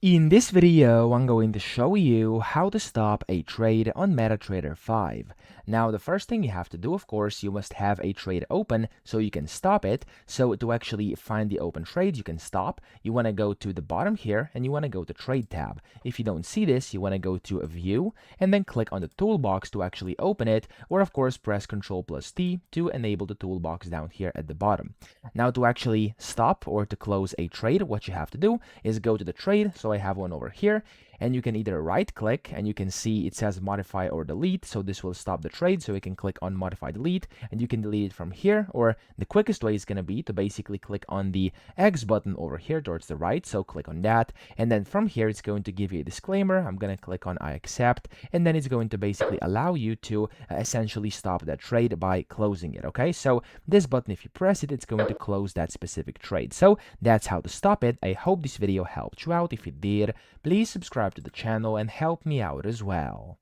In this video, I'm going to show you how to stop a trade on MetaTrader 5. Now, the first thing you have to do, of course, you must have a trade open so you can stop it. So to actually find the open trade, you can stop. You want to go to the bottom here and you want to go to Trade tab. If you don't see this, you want to go to View and then click on the toolbox to actually open it, or of course, press Ctrl+T to enable the toolbox down here at the bottom. Now, to actually stop or to close a trade, what you have to do is go to the trade. So I have one over here, and you can either right click and you can see it says modify or delete, so this will stop the trade. So you can click on modify delete and you can delete it from here, or the quickest way is going to be to basically click on the X button over here towards the right. So click on that, and then from here it's going to give you a disclaimer. I'm going to click on I accept, and then it's going to basically allow you to essentially stop that trade by closing it. Okay, so this button, if you press it, it's going to close that specific trade. So that's how to stop it. I hope this video helped you out. If it did, please subscribe to the channel and help me out as well.